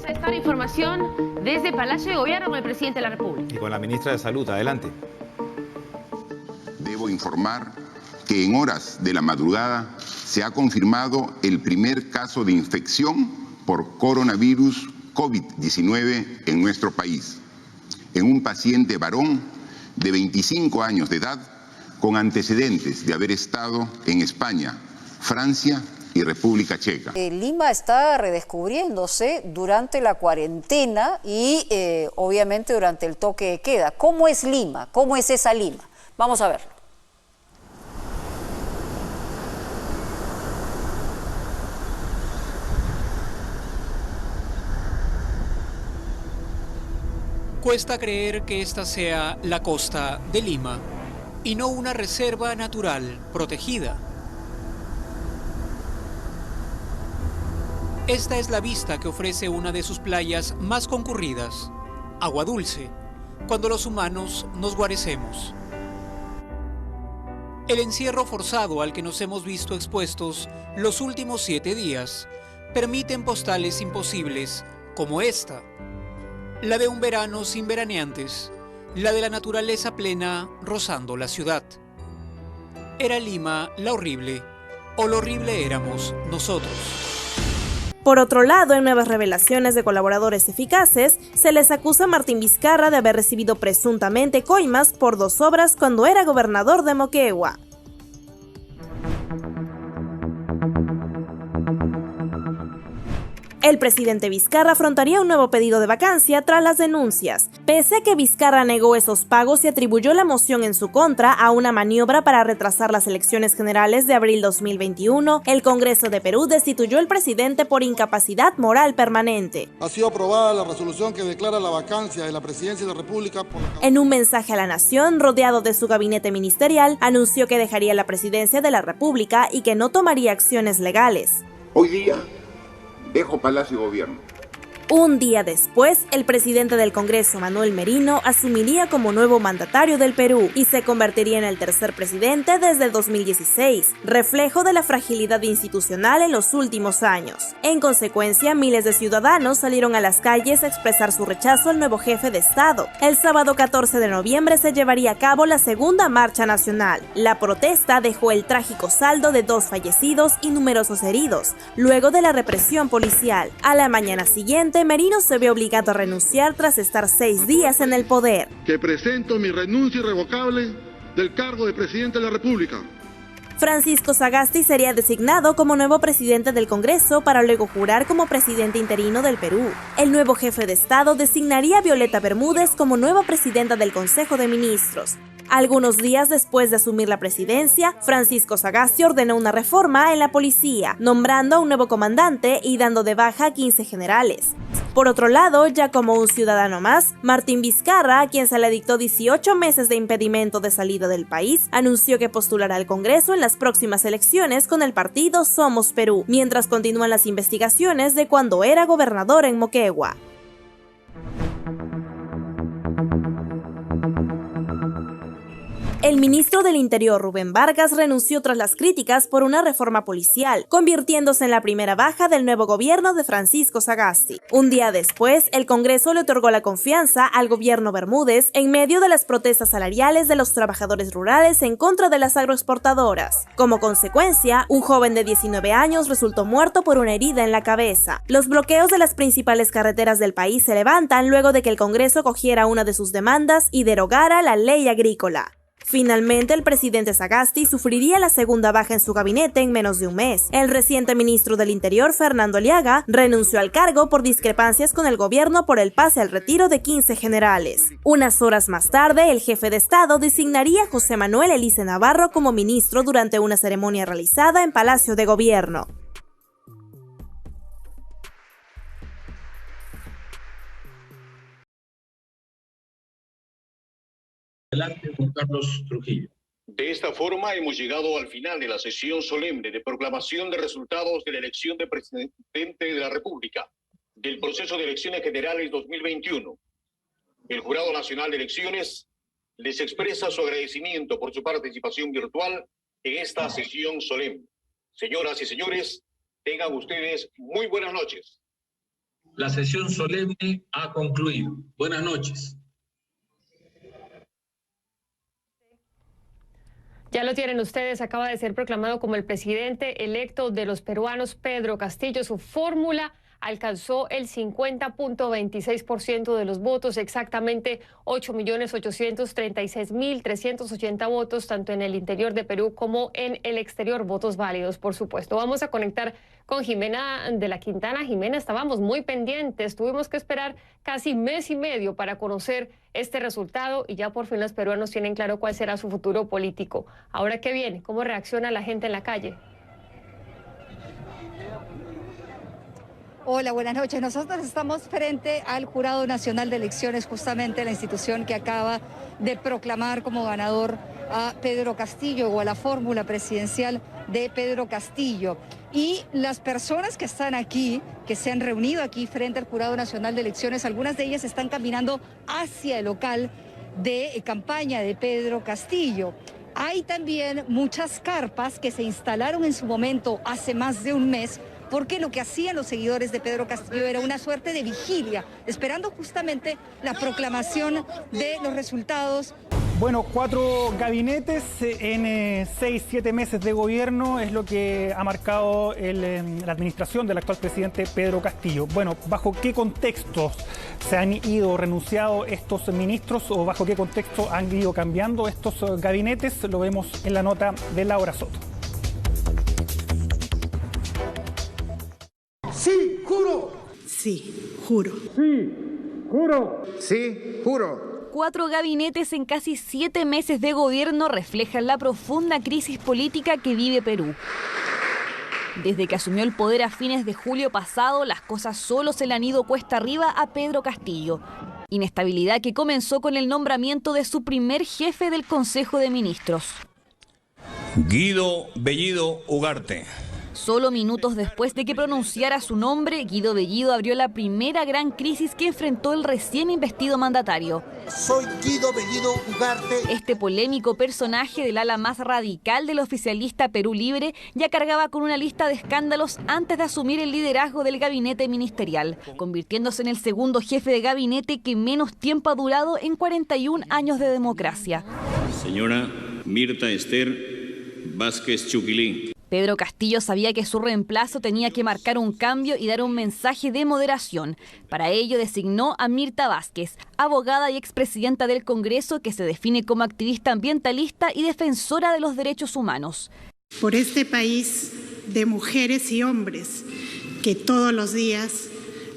A esta información desde Palacio de Gobierno con el presidente de la República. Y con la ministra de Salud. Adelante. Debo informar que en horas de la madrugada se ha confirmado el primer caso de infección por coronavirus COVID-19 en nuestro país, en un paciente varón de 25 años de edad con antecedentes de haber estado en España, Francia y República Checa. Lima está redescubriéndose durante la cuarentena y obviamente durante el toque de queda. ¿Cómo es Lima? ¿Cómo es esa Lima? Vamos a verlo. Cuesta creer que esta sea la costa de Lima y no una reserva natural protegida. Esta es la vista que ofrece una de sus playas más concurridas, Agua Dulce, cuando los humanos nos guarecemos. El encierro forzado al que nos hemos visto expuestos los últimos 7 días permiten postales imposibles como esta, la de un verano sin veraneantes, la de la naturaleza plena rozando la ciudad. ¿Era Lima la horrible o lo horrible éramos nosotros? Por otro lado, en nuevas revelaciones de colaboradores eficaces, se les acusa a Martín Vizcarra de haber recibido presuntamente coimas por 2 obras cuando era gobernador de Moquegua. El presidente Vizcarra afrontaría un nuevo pedido de vacancia tras las denuncias. Pese a que Vizcarra negó esos pagos y atribuyó la moción en su contra a una maniobra para retrasar las elecciones generales de abril 2021, el Congreso de Perú destituyó al presidente por incapacidad moral permanente. Ha sido aprobada la resolución que declara la vacancia de la presidencia de la República por... En un mensaje a la nación, rodeado de su gabinete ministerial, anunció que dejaría la presidencia de la República y que no tomaría acciones legales. Hoy día dejo Palacio de Gobierno. Un día después, el presidente del Congreso, Manuel Merino, asumiría como nuevo mandatario del Perú y se convertiría en el tercer presidente desde el 2016, reflejo de la fragilidad institucional en los últimos años. En consecuencia, miles de ciudadanos salieron a las calles a expresar su rechazo al nuevo jefe de Estado. El sábado 14 de noviembre se llevaría a cabo la segunda marcha nacional. La protesta dejó el trágico saldo de 2 fallecidos y numerosos heridos, luego de la represión policial. A la mañana siguiente, Merino se ve obligado a renunciar tras estar 6 días en el poder. Que presento mi renuncia irrevocable del cargo de presidente de la República. Francisco Sagasti sería designado como nuevo presidente del Congreso para luego jurar como presidente interino del Perú. El nuevo jefe de Estado designaría a Violeta Bermúdez como nueva presidenta del Consejo de Ministros. Algunos días después de asumir la presidencia, Francisco Sagasti ordenó una reforma en la policía, nombrando a un nuevo comandante y dando de baja a 15 generales. Por otro lado, ya como un ciudadano más, Martín Vizcarra, a quien se le dictó 18 meses de impedimento de salida del país, anunció que postulará al Congreso en las próximas elecciones con el partido Somos Perú, mientras continúan las investigaciones de cuando era gobernador en Moquegua. El ministro del Interior, Rubén Vargas, renunció tras las críticas por una reforma policial, convirtiéndose en la primera baja del nuevo gobierno de Francisco Sagasti. Un día después, el Congreso le otorgó la confianza al gobierno Bermúdez en medio de las protestas salariales de los trabajadores rurales en contra de las agroexportadoras. Como consecuencia, un joven de 19 años resultó muerto por una herida en la cabeza. Los bloqueos de las principales carreteras del país se levantan luego de que el Congreso acogiera una de sus demandas y derogara la ley agrícola. Finalmente, el presidente Sagasti sufriría la segunda baja en su gabinete en menos de un mes. El reciente ministro del Interior, Fernando Aliaga, renunció al cargo por discrepancias con el gobierno por el pase al retiro de 15 generales. Unas horas más tarde, el jefe de Estado designaría a José Manuel Elice Navarro como ministro durante una ceremonia realizada en Palacio de Gobierno. Adelante, Juan Carlos Trujillo. De esta forma hemos llegado al final de la sesión solemne de proclamación de resultados de la elección de presidente de la República del proceso de elecciones generales 2021. El Jurado Nacional de Elecciones les expresa su agradecimiento por su participación virtual en esta sesión solemne. Señoras y señores, tengan ustedes muy buenas noches. La sesión solemne ha concluido. Buenas noches. Ya lo tienen ustedes, acaba de ser proclamado como el presidente electo de los peruanos Pedro Castillo. Su fórmula alcanzó el 50.26% de los votos, exactamente 8.836.380 votos, tanto en el interior de Perú como en el exterior, votos válidos, por supuesto. Vamos a conectar con Jimena de la Quintana. Jimena, estábamos muy pendientes, tuvimos que esperar casi mes y medio para conocer este resultado y ya por fin los peruanos tienen claro cuál será su futuro político. Ahora, ¿qué viene? ¿Cómo reacciona la gente en la calle? Hola, buenas noches. Nosotros estamos frente al Jurado Nacional de Elecciones, justamente la institución que acaba de proclamar como ganador a Pedro Castillo o a la fórmula presidencial de Pedro Castillo. Y las personas que están aquí, que se han reunido aquí frente al Jurado Nacional de Elecciones, algunas de ellas están caminando hacia el local de campaña de Pedro Castillo. Hay también muchas carpas que se instalaron en su momento hace más de un mes, porque lo que hacían los seguidores de Pedro Castillo era una suerte de vigilia, esperando justamente la proclamación de los resultados. Bueno, 4 gabinetes en 6-7 meses de gobierno es lo que ha marcado la administración del actual presidente Pedro Castillo. Bueno, ¿bajo qué contextos se han ido renunciado estos ministros o bajo qué contexto han ido cambiando estos gabinetes? Lo vemos en la nota de Laura Soto. Sí, juro. Sí, juro. Sí, juro. Sí, juro. 4 gabinetes en casi 7 meses de gobierno reflejan la profunda crisis política que vive Perú. Desde que asumió el poder a fines de julio pasado, las cosas solo se le han ido cuesta arriba a Pedro Castillo. Inestabilidad que comenzó con el nombramiento de su primer jefe del Consejo de Ministros. Guido Bellido Ugarte. Solo minutos después de que pronunciara su nombre, Guido Bellido abrió la primera gran crisis que enfrentó el recién investido mandatario. Soy Guido Bellido Ugarte. Este polémico personaje del ala más radical del oficialista Perú Libre ya cargaba con una lista de escándalos antes de asumir el liderazgo del gabinete ministerial, convirtiéndose en el segundo jefe de gabinete que menos tiempo ha durado en 41 años de democracia. Señora Mirta Esther Vázquez Chuquilín. Pedro Castillo sabía que su reemplazo tenía que marcar un cambio y dar un mensaje de moderación. Para ello designó a Mirta Vázquez, abogada y expresidenta del Congreso que se define como activista ambientalista y defensora de los derechos humanos. Por este país de mujeres y hombres que todos los días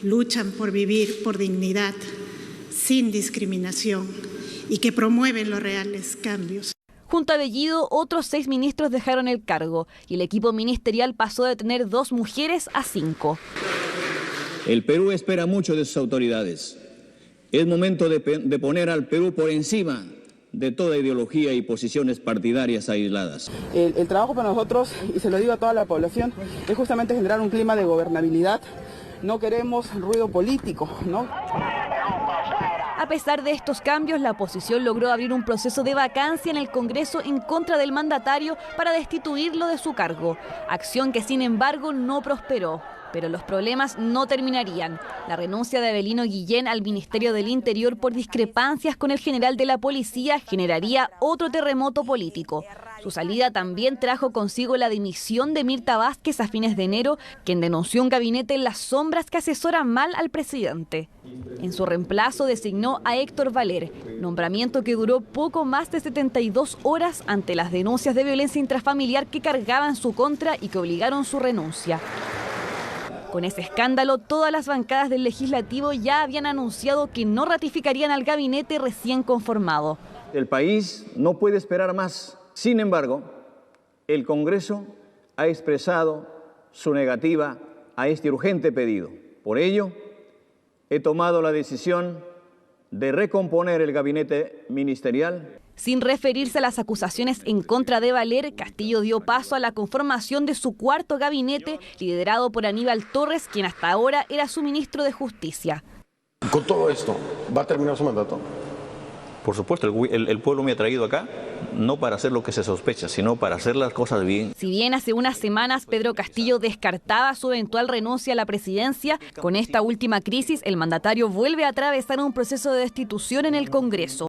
luchan por vivir por dignidad, sin discriminación y que promueven los reales cambios. Junto a Bellido, otros 6 ministros dejaron el cargo y el equipo ministerial pasó de tener 2 mujeres a 5. El Perú espera mucho de sus autoridades. Es momento de poner al Perú por encima de toda ideología y posiciones partidarias aisladas. El trabajo para nosotros, y se lo digo a toda la población, es justamente generar un clima de gobernabilidad. No queremos ruido político, ¿no? A pesar de estos cambios, la oposición logró abrir un proceso de vacancia en el Congreso en contra del mandatario para destituirlo de su cargo, acción que sin embargo no prosperó. Pero los problemas no terminarían. La renuncia de Avelino Guillén al Ministerio del Interior por discrepancias con el general de la policía generaría otro terremoto político. Su salida también trajo consigo la dimisión de Mirta Vázquez a fines de enero, quien denunció un gabinete en las sombras que asesora mal al presidente. En su reemplazo designó a Héctor Valer, nombramiento que duró poco más de 72 horas ante las denuncias de violencia intrafamiliar que cargaban su contra y que obligaron su renuncia. Con ese escándalo, todas las bancadas del Legislativo ya habían anunciado que no ratificarían al gabinete recién conformado. El país no puede esperar más. Sin embargo, el Congreso ha expresado su negativa a este urgente pedido. Por ello, he tomado la decisión de recomponer el gabinete ministerial. Sin referirse a las acusaciones en contra de Valer, Castillo dio paso a la conformación de su cuarto gabinete, liderado por Aníbal Torres, quien hasta ahora era su ministro de Justicia. Con todo esto, ¿va a terminar su mandato? Por supuesto, el pueblo me ha traído acá, no para hacer lo que se sospecha, sino para hacer las cosas bien. Si bien hace unas semanas Pedro Castillo descartaba su eventual renuncia a la presidencia, con esta última crisis el mandatario vuelve a atravesar un proceso de destitución en el Congreso.